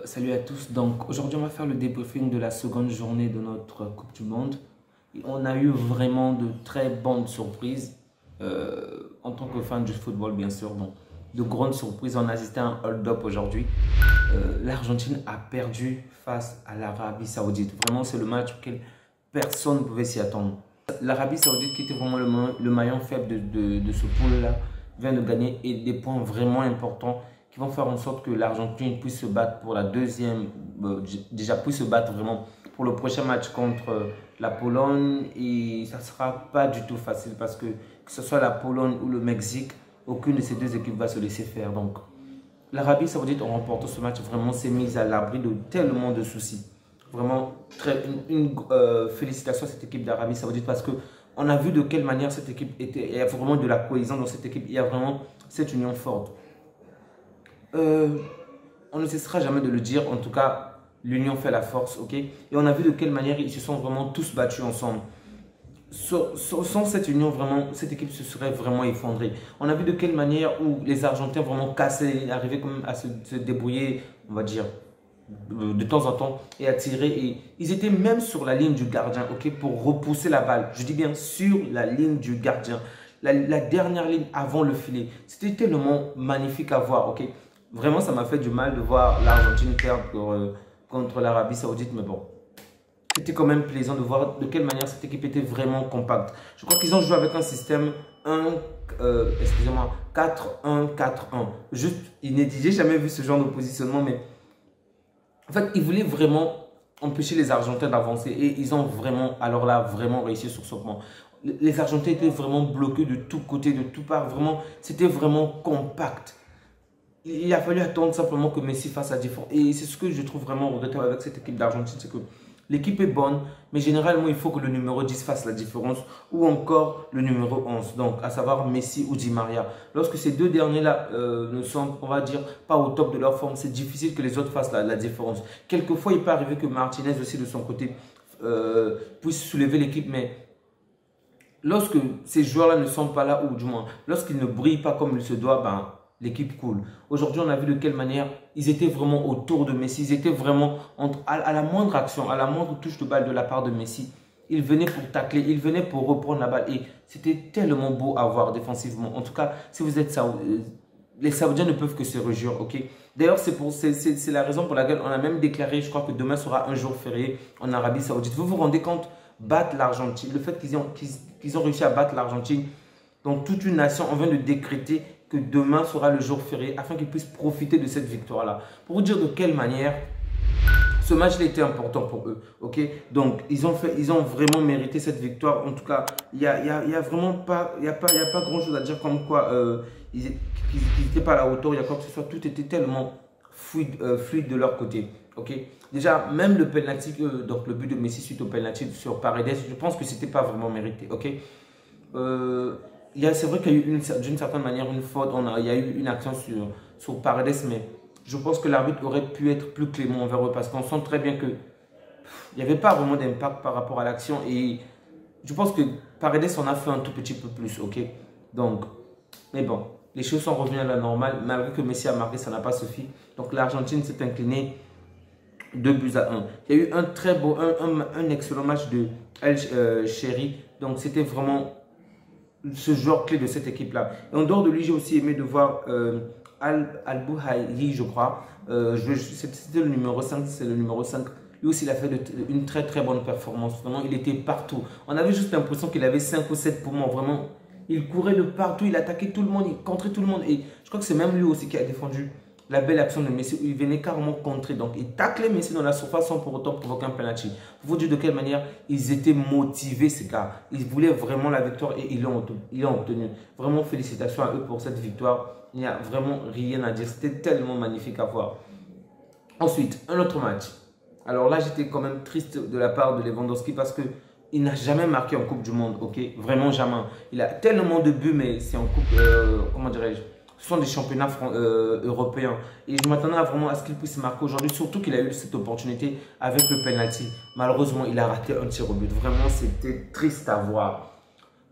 Salut à tous. Donc aujourd'hui on va faire le débriefing de la seconde journée de notre Coupe du Monde. Et on a eu vraiment de très bonnes surprises en tant que fan du football bien sûr. Donc de grandes surprises. On a assisté à un hold-up aujourd'hui. L'Argentine a perdu face à l'Arabie Saoudite. Vraiment c'est le match auquel personne ne pouvait s'y attendre. L'Arabie Saoudite qui était vraiment le maillon faible de ce pool-là vient de gagner et des points vraiment importants qui vont faire en sorte que l'Argentine puisse se battre pour la deuxième, déjà puisse se battre vraiment pour le prochain match contre la Pologne. Et ça ne sera pas du tout facile parce que ce soit la Pologne ou le Mexique, aucune de ces deux équipes va se laisser faire. Donc l'Arabie Saoudite, en remportant ce match, vraiment s'est mise à l'abri de tellement de soucis. Vraiment, une félicitation à cette équipe d'Arabie Saoudite parce qu'on a vu de quelle manière cette équipe était. Il y a vraiment de la cohésion dans cette équipe. Il y a vraiment cette union forte. On ne cessera jamais de le dire. En tout cas, l'union fait la force, ok? Et on a vu de quelle manière ils se sont vraiment tous battus ensemble. Sans cette union, vraiment, cette équipe se serait vraiment effondrée. On a vu de quelle manière où les Argentins vraiment cassaient, arrivaient quand même à se débrouiller, on va dire, de temps en temps et à tirer. Et ils étaient même sur la ligne du gardien, ok, pour repousser la balle. Je dis bien sur la ligne du gardien. La dernière ligne avant le filet. C'était tellement magnifique à voir, ok. Vraiment, ça m'a fait du mal de voir l'Argentine perdre contre l'Arabie Saoudite, mais bon. C'était quand même plaisant de voir de quelle manière cette équipe était vraiment compacte. Je crois qu'ils ont joué avec un système 4-1-4-1. Juste inédit. J'ai jamais vu ce genre de positionnement, mais en fait, ils voulaient vraiment empêcher les Argentins d'avancer et ils ont vraiment, alors là, vraiment réussi sur ce point. Les Argentins étaient vraiment bloqués de tous côtés, de toutes parts. Vraiment, c'était vraiment compact. Il a fallu attendre simplement que Messi fasse la différence. Et c'est ce que je trouve vraiment regrettable avec cette équipe d'Argentine, c'est que l'équipe est bonne, mais généralement, il faut que le numéro 10 fasse la différence ou encore le numéro 11, donc à savoir Messi ou Di Maria. Lorsque ces deux derniers-là ne sont, on va dire, pas au top de leur forme, c'est difficile que les autres fassent la différence. Quelquefois, il peut arriver que Martinez aussi de son côté puisse soulever l'équipe, mais lorsque ces joueurs-là ne sont pas là, ou du moins, lorsqu'ils ne brillent pas comme il se doit, ben, l'équipe coule. Aujourd'hui, on a vu de quelle manière ils étaient vraiment autour de Messi. Ils étaient vraiment à la moindre action, à la moindre touche de balle de la part de Messi. Ils venaient pour tacler, ils venaient pour reprendre la balle. Et c'était tellement beau à voir défensivement. En tout cas, si vous êtes les Saoudiens ne peuvent que se réjouir, ok? D'ailleurs, c'est la raison pour laquelle on a même déclaré, je crois que demain sera un jour férié en Arabie Saoudite. Vous vous rendez compte, battre l'Argentine, le fait qu'ils ont réussi à battre l'Argentine, donc toute une nation, on vient de décréter que demain sera le jour férié afin qu'ils puissent profiter de cette victoire-là. Pour vous dire de quelle manière ce match-là était important pour eux. Ok, donc ils ont vraiment mérité cette victoire. En tout cas, il y a vraiment pas, il y a pas grand-chose à dire comme quoi ils n'étaient pas à la hauteur. Il y a quoi que ce soit. Tout était tellement fluide de leur côté. Ok, déjà même le penalty, donc le but de Messi suite au penalty sur Paredes, je pense que c'était pas vraiment mérité. Ok. C'est vrai qu'il y a eu d'une certaine manière une faute, il y a eu une action sur Paredes, mais je pense que l'arbitre aurait pu être plus clément envers eux parce qu'on sent très bien qu'il n'y avait pas vraiment d'impact par rapport à l'action et je pense que Paredes en a fait un tout petit peu plus, ok? Donc, mais bon, les choses sont revenues à la normale, malgré que Messi a marqué, ça n'a pas suffi. Donc l'Argentine s'est inclinée 2-1. Il y a eu un très beau, un excellent match de El Chéri, donc c'était vraiment ce joueur clé de cette équipe-là. Et en dehors de lui, j'ai aussi aimé de voir Al-Bouhaïri, je crois. C'était le numéro 5, c'est le numéro 5. Lui aussi, il a fait une très très bonne performance. Vraiment, il était partout. On avait juste l'impression qu'il avait 5 ou 7 poumons. Vraiment, il courait de partout, il attaquait tout le monde, il contrait tout le monde. Et je crois que c'est même lui aussi qui a défendu la belle action de Messi où il venait carrément contrer. Donc, il taclait Messi dans la surface sans pour autant provoquer un penalty. Pour vous dire de quelle manière ils étaient motivés, ces gars. Ils voulaient vraiment la victoire et ils l'ont obtenu. Vraiment, félicitations à eux pour cette victoire. Il n'y a vraiment rien à dire. C'était tellement magnifique à voir. Ensuite, un autre match. Alors là, j'étais quand même triste de la part de Lewandowski parce que il n'a jamais marqué en Coupe du Monde, ok? Vraiment jamais. Il a tellement de buts, mais c'est en Coupe, comment dirais-je? Ce sont des championnats européens. Et je m'attendais vraiment à ce qu'il puisse marquer aujourd'hui, surtout qu'il a eu cette opportunité avec le penalty. Malheureusement, il a raté un tir au but. Vraiment, c'était triste à voir.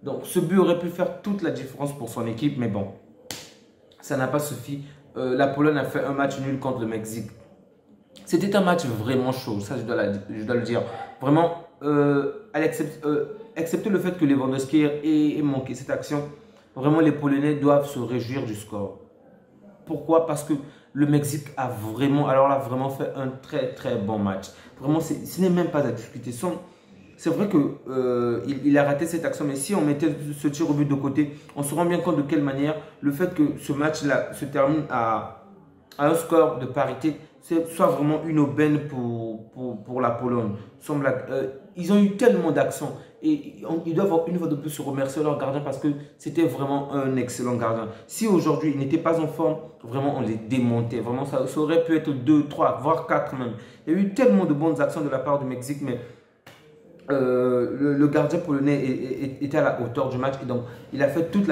Donc, ce but aurait pu faire toute la différence pour son équipe, mais bon, ça n'a pas suffi. La Pologne a fait un match nul contre le Mexique. C'était un match vraiment chaud, ça je dois le dire. Vraiment, excepté le fait que Lewandowski ait manqué cette action, vraiment les Polonais doivent se réjouir du score. Pourquoi? Parce que le Mexique a vraiment, alors là, vraiment fait un très très bon match. Vraiment, ce n'est même pas à discuter. C'est vrai qu'il a raté cette action, mais si on mettait ce tir au but de côté, on se rend bien compte de quelle manière le fait que ce match-là se termine à un score de parité, soit vraiment une aubaine pour la Pologne. Ils ont eu tellement d'actions et ils doivent une fois de plus se remercier leur gardien parce que c'était vraiment un excellent gardien. Si aujourd'hui il n'était pas en forme, vraiment on les démontait. Vraiment ça aurait pu être 2, 3, voire 4 même. Il y a eu tellement de bonnes actions de la part du Mexique, mais le gardien polonais était à la hauteur du match et donc il a fait toute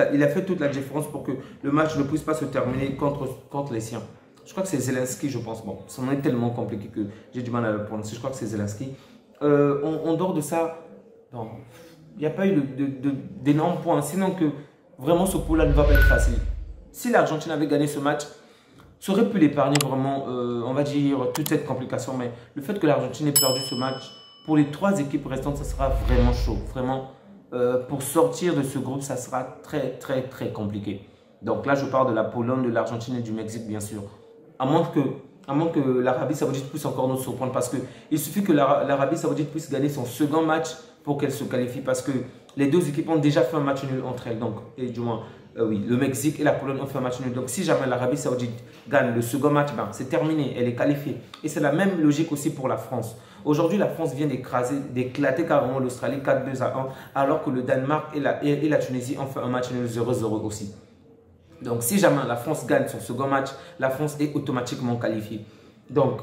la différence pour que le match ne puisse pas se terminer contre les siens. Je crois que c'est Zelensky, je pense. Bon, ça en est tellement compliqué que j'ai du mal à le prononcer. Je crois que c'est Zelensky. En dehors de ça, bon, il n'y a pas eu d'énormes points. Sinon que vraiment ce pool-là ne va pas être facile. Si l'Argentine avait gagné ce match, ça aurait pu l'épargner vraiment, on va dire, toute cette complication. Mais le fait que l'Argentine ait perdu ce match, pour les 3 équipes restantes, ça sera vraiment chaud. Vraiment, pour sortir de ce groupe, ça sera très, très, très compliqué. Donc là, je parle de la Pologne, de l'Argentine et du Mexique, bien sûr. À moins que l'Arabie Saoudite puisse encore nous surprendre. Parce qu'il suffit que l'Arabie Saoudite puisse gagner son second match pour qu'elle se qualifie. Parce que les 2 équipes ont déjà fait un match nul entre elles. Donc, et du moins, oui, le Mexique et la Pologne ont fait un match nul. Donc, si jamais l'Arabie Saoudite gagne le second match, ben, c'est terminé. Elle est qualifiée. Et c'est la même logique aussi pour la France. Aujourd'hui, la France vient d'éclater carrément l'Australie 4-2 à 1. Alors que le Danemark et la Tunisie ont fait un match nul 0-0 aussi. Donc, si jamais la France gagne son second match, la France est automatiquement qualifiée. Donc,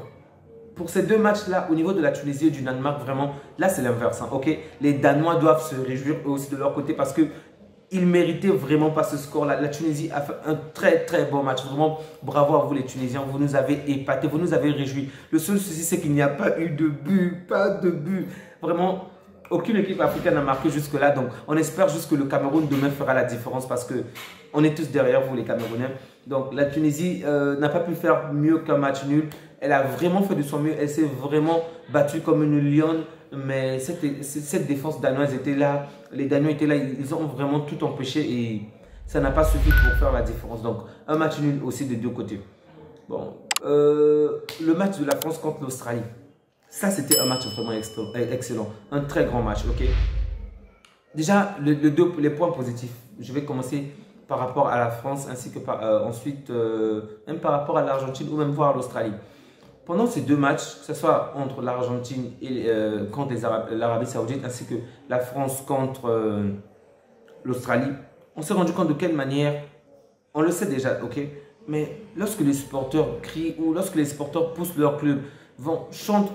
pour ces 2 matchs-là, au niveau de la Tunisie et du Danemark, vraiment, là, c'est l'inverse. Hein, okay? Les Danois doivent se réjouir eux aussi de leur côté parce qu'ils ne méritaient vraiment pas ce score-là. La Tunisie a fait un très, très bon match. Vraiment, bravo à vous les Tunisiens. Vous nous avez épatés, vous nous avez réjouis. Le seul souci, c'est qu'il n'y a pas eu de but. Pas de but. Vraiment, aucune équipe africaine n'a marqué jusque-là. Donc, on espère juste que le Cameroun demain fera la différence parce que on est tous derrière vous, les Camerounais. Donc, la Tunisie n'a pas pu faire mieux qu'un match nul. Elle a vraiment fait de son mieux. Elle s'est vraiment battue comme une lionne. Mais cette défense danoise était là. Les Danois étaient là. Ils ont vraiment tout empêché et ça n'a pas suffi pour faire la différence. Donc, un match nul aussi des 2 côtés. Bon, le match de la France contre l'Australie. Ça, c'était un match vraiment excellent. Un très grand match, ok? Déjà, les points positifs. Je vais commencer par rapport à la France, ainsi que ensuite, même par rapport à l'Argentine ou même voir l'Australie. Pendant ces 2 matchs, que ce soit entre l'Argentine et contre l'Arabie Saoudite, ainsi que la France contre l'Australie, on s'est rendu compte de quelle manière, on le sait déjà, ok? Mais lorsque les supporters crient ou lorsque les supporters poussent leur club, chantent,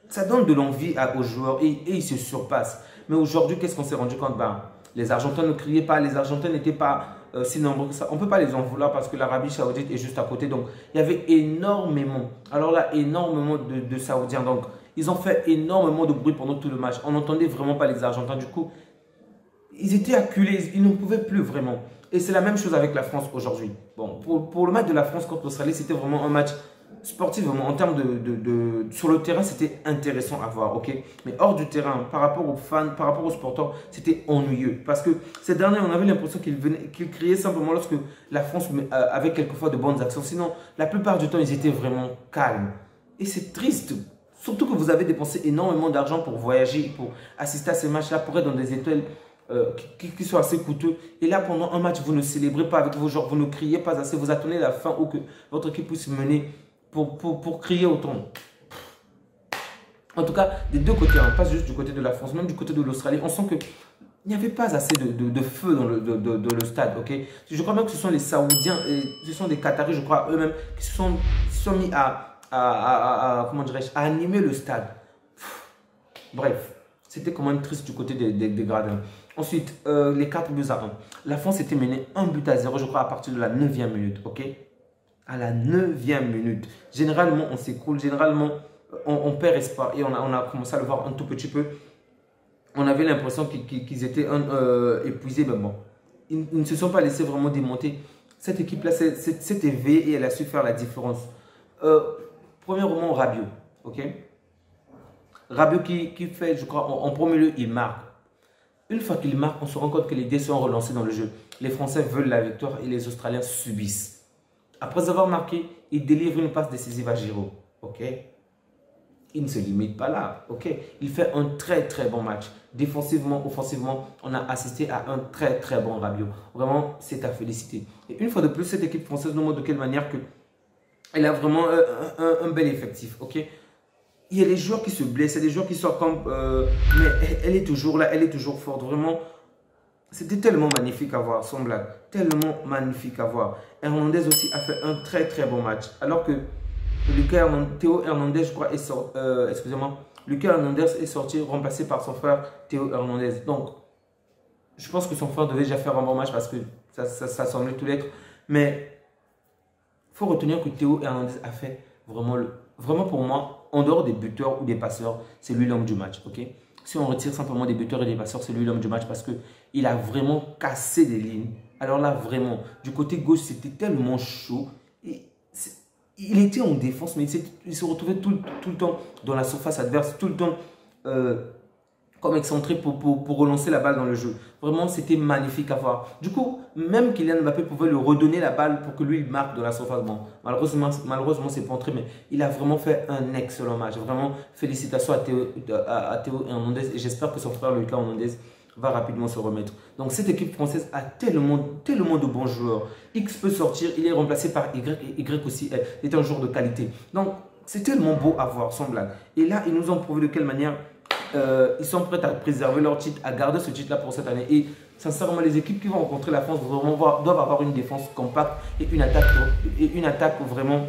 ça donne de l'envie aux joueurs et ils se surpassent. Mais aujourd'hui, qu'est-ce qu'on s'est rendu compte? Ben, les Argentins ne criaient pas, les Argentins n'étaient pas si nombreux que ça. On ne peut pas les en vouloir parce que l'Arabie Saoudite est juste à côté. Donc, il y avait énormément, alors là, énormément de Saoudiens. Donc, ils ont fait énormément de bruit pendant tout le match. On n'entendait vraiment pas les Argentins. Du coup, ils étaient acculés, ils ne pouvaient plus vraiment. Et c'est la même chose avec la France aujourd'hui. Bon, pour le match de la France contre l'Australie, c'était vraiment un match sportif, vraiment, en termes sur le terrain, c'était intéressant à voir, ok? Mais hors du terrain, par rapport aux fans, par rapport aux supporters, c'était ennuyeux. Parce que ces derniers, on avait l'impression qu'ils criaient simplement lorsque la France avait quelquefois de bonnes actions. Sinon, la plupart du temps, ils étaient vraiment calmes. Et c'est triste. Surtout que vous avez dépensé énormément d'argent pour voyager, pour assister à ces matchs-là, pour être dans des hôtels qui sont assez coûteux. Et là, pendant un match, vous ne célébrez pas avec vos joueurs, vous ne criez pas assez, vous attendez la fin ou que votre équipe puisse mener pour crier autant. En tout cas, des 2 côtés, hein, pas juste du côté de la France, même du côté de l'Australie, on sent qu'il n'y avait pas assez de feu dans le stade. Okay? Je crois même que ce sont les Saoudiens, et ce sont des Qataris, je crois, eux-mêmes, qui se sont mis comment dirais-je, à animer le stade. Bref, c'était quand même triste du côté des gradins. Ensuite, les 4 buts à 1. La France était menée 1 but à 0, je crois, à partir de la 9e minute. Ok? À la 9e minute. Généralement, on s'écroule. Généralement, on perd espoir. Et on a commencé à le voir un tout petit peu. On avait l'impression qu'ils étaient épuisés. Mais bon, ils ne se sont pas laissés vraiment démonter. Cette équipe-là s'est éveillée et elle a su faire la différence. Premièrement, Rabiot. Ok? Rabiot qui fait, je crois, en premier lieu, il marque. Une fois qu'il marque, on se rend compte que les dés sont relancés dans le jeu. Les Français veulent la victoire et les Australiens subissent. Après avoir marqué, il délivre une passe décisive à Giroud. Ok? Il ne se limite pas là. Ok? Il fait un très très bon match. Défensivement, offensivement, on a assisté à un très très bon Rabiot. Vraiment, c'est à féliciter. Et une fois de plus, cette équipe française nous montre de quelle manière que elle a vraiment un bel effectif. Ok? Il y a des joueurs qui se blessent, il y a des joueurs qui sortent comme... mais elle est toujours là, elle est toujours forte. Vraiment, c'était tellement magnifique à voir, son blague. Tellement magnifique à voir. Hernandez aussi a fait un très très bon match. Alors que Théo Hernandez, je crois, est sorti... excusez-moi. Lucas Hernandez est sorti, remplacé par son frère Théo Hernandez. Donc, je pense que son frère devait déjà faire un bon match parce que ça semblait tout l'être. Mais il faut retenir que Théo Hernandez a fait vraiment pour moi, en dehors des buteurs ou des passeurs, c'est lui l'homme du match. Ok? Si on retire simplement des buteurs et des passeurs, c'est lui l'homme du match parce qu'il a vraiment cassé des lignes. Alors là, vraiment, du côté gauche, c'était tellement chaud. Il était en défense, mais il se retrouvait tout le temps dans la surface adverse, tout le temps comme excentré pour relancer la balle dans le jeu. Vraiment, c'était magnifique à voir. Du coup, même Kylian Mbappé pouvait lui redonner la balle pour que lui, il marque dans la surface. Bon, malheureusement c'est pas entré, mais il a vraiment fait un excellent match. Vraiment, félicitations à Théo Hernandez et j'espère que son frère Lucas Hernandez va rapidement se remettre. Donc, cette équipe française a tellement de bons joueurs. X peut sortir, il est remplacé par Y et Y aussi est un joueur de qualité. Donc, c'est tellement beau à voir, sans blague. Et là, ils nous ont prouvé de quelle manière ils sont prêts à préserver leur titre, à garder ce titre-là pour cette année. Et sincèrement, les équipes qui vont rencontrer la France doivent avoir une défense compacte et une attaque vraiment,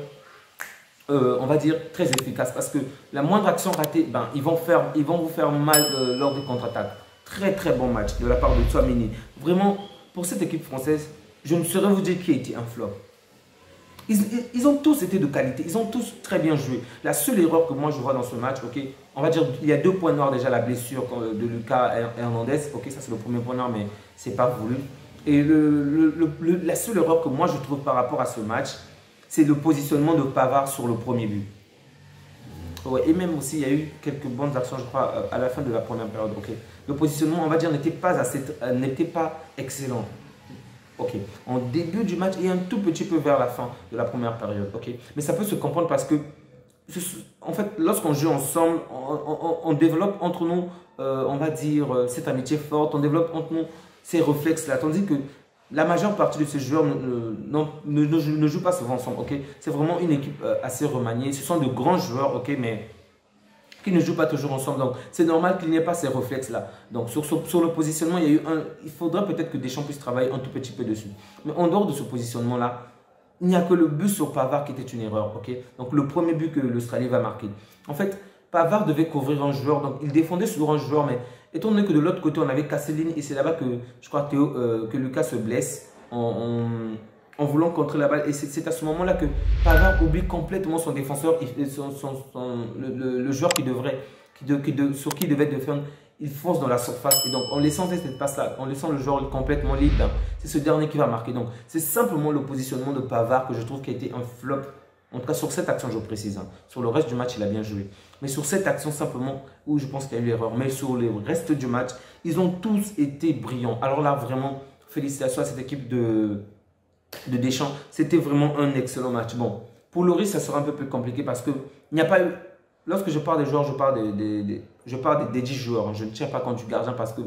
on va dire, très efficace. Parce que la moindre action ratée, ben, ils vont vous faire mal lors des contre-attaques. Très très bon match de la part de Tchouaméni. Vraiment, pour cette équipe française, je ne saurais vous dire qui a été un flop. Ils ont tous été de qualité, ils ont tous très bien joué. La seule erreur que moi je vois dans ce match, ok, on va dire il y a 2 points noirs déjà, la blessure de Lucas Hernandez, ok, ça c'est le premier point noir, mais c'est pas voulu. Et la seule erreur que moi je trouve par rapport à ce match, c'est le positionnement de Pavard sur le premier but. Ouais, et même aussi, il y a eu quelques bonnes actions, je crois, à la fin de la première période. Ok, le positionnement, on va dire, n'était pas excellent. Ok, en début du match et un tout petit peu vers la fin de la première période. Ok, mais ça peut se comprendre parce que, en fait, lorsqu'on joue ensemble, on développe entre nous, on va dire, cette amitié forte, on développe entre nous ces réflexes-là. Tandis que la majeure partie de ces joueurs ne jouent pas souvent ensemble. Ok, c'est vraiment une équipe assez remaniée. Ce sont de grands joueurs, ok, mais qui ne jouent pas toujours ensemble. Donc, c'est normal qu'il n'y ait pas ces réflexes-là. Donc, sur le positionnement, il faudrait peut-être que Deschamps puisse travailler un tout petit peu dessus. Mais en dehors de ce positionnement-là, il n'y a que le but sur Pavard qui était une erreur. Ok, donc, le premier but que l'Australie va marquer. En fait, Pavard devait couvrir un joueur. Donc, il défendait sur un joueur. Mais étant donné que de l'autre côté, on avait cassé ligne et c'est là-bas que, je crois, que Lucas se blesse en voulant contrer la balle. Et c'est à ce moment-là que Pavard oublie complètement son défenseur, le joueur sur qui il devait défendre. Il fonce dans la surface. Et donc, en laissant cette passe-là, en laissant le joueur complètement libre, c'est ce dernier qui va marquer. Donc, c'est simplement le positionnement de Pavard que je trouve qui a été un flop. En tout cas, sur cette action, je précise. Hein. Sur le reste du match, il a bien joué. Mais sur cette action, simplement, où je pense qu'il y a eu l'erreur. Mais sur le reste du match, ils ont tous été brillants. Alors là, vraiment, félicitations à cette équipe de Deschamps. C'était vraiment un excellent match. Bon, pour Loris, ça sera un peu plus compliqué parce que il n'y a pas eu... Lorsque je parle des joueurs, je parle des 10 joueurs. Je ne tiens pas compte du gardien parce que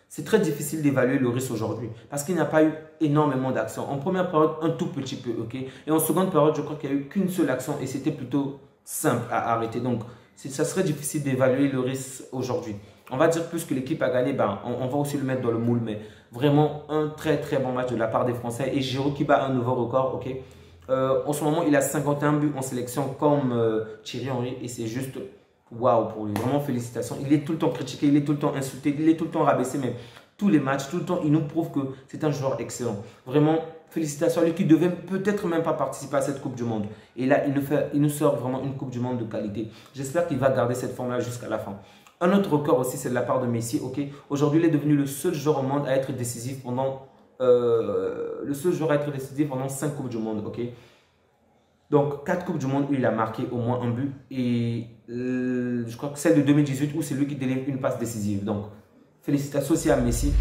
c'est très difficile d'évaluer le risque aujourd'hui parce qu'il n'y a pas eu énormément d'actions. En première période, un tout petit peu, ok. Et en seconde période, je crois qu'il n'y a eu qu'une seule action et c'était plutôt simple à arrêter. Donc, ça serait difficile d'évaluer le risque aujourd'hui. On va dire plus que l'équipe a gagné, ben, on va aussi le mettre dans le moule. Mais vraiment, un très très bon match de la part des Français. Et Giroud qui bat un nouveau record, ok. En ce moment, il a 51 buts en sélection comme Thierry Henry et c'est juste... Waouh pour lui, vraiment félicitations. Il est tout le temps critiqué, il est tout le temps insulté, il est tout le temps rabaissé, mais tous les matchs, tout le temps, il nous prouve que c'est un joueur excellent. Vraiment, félicitations à lui qui devait peut-être même pas participer à cette Coupe du Monde. Et là, il nous sort vraiment une Coupe du Monde de qualité. J'espère qu'il va garder cette forme-là jusqu'à la fin. Un autre record aussi, c'est de la part de Messi. Ok, aujourd'hui, il est devenu le seul joueur au monde à être décisif pendant 5 Coupes du Monde. Ok. Donc, 4 Coupes du Monde où il a marqué au moins un but. Et je crois que celle de 2018 où c'est lui qui délivre une passe décisive. Donc, félicitations aussi à Messi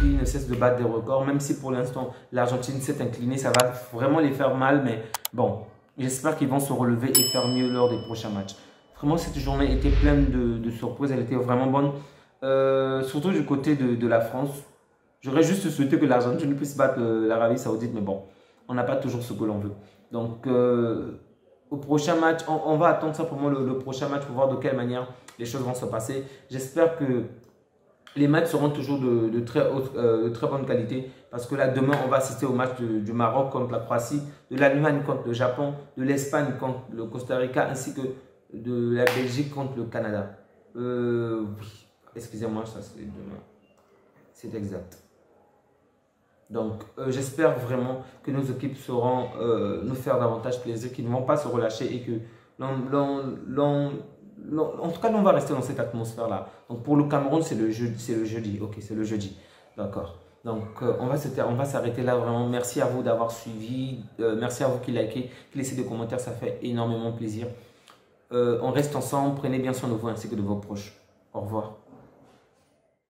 qui ne cesse de battre des records. Même si pour l'instant, l'Argentine s'est inclinée, ça va vraiment les faire mal. Mais bon, j'espère qu'ils vont se relever et faire mieux lors des prochains matchs. Vraiment, cette journée était pleine de surprises. Elle était vraiment bonne. Surtout du côté de la France. J'aurais juste souhaité que l'Argentine puisse battre l'Arabie Saoudite. Mais bon, on n'a pas toujours ce que l'on veut. Donc, au prochain match, on va attendre simplement le prochain match pour voir de quelle manière les choses vont se passer. J'espère que les matchs seront toujours de très bonne qualité. Parce que là, demain, on va assister au match du Maroc contre la Croatie, de l'Allemagne contre le Japon, de l'Espagne contre le Costa Rica, ainsi que de la Belgique contre le Canada. Oui, excusez-moi, ça c'est demain. C'est exact. Donc, j'espère vraiment que nos équipes sauront nous faire davantage plaisir, qu'ils ne vont pas se relâcher et que en tout cas, on va rester dans cette atmosphère-là. Donc, pour le Cameroun, c'est le jeudi. Ok, c'est le jeudi. D'accord. Donc, on va s'arrêter là vraiment. Merci à vous d'avoir suivi. Merci à vous qui likez, qui laissez des commentaires. Ça fait énormément plaisir. On reste ensemble. Prenez bien soin de vous ainsi que de vos proches. Au revoir.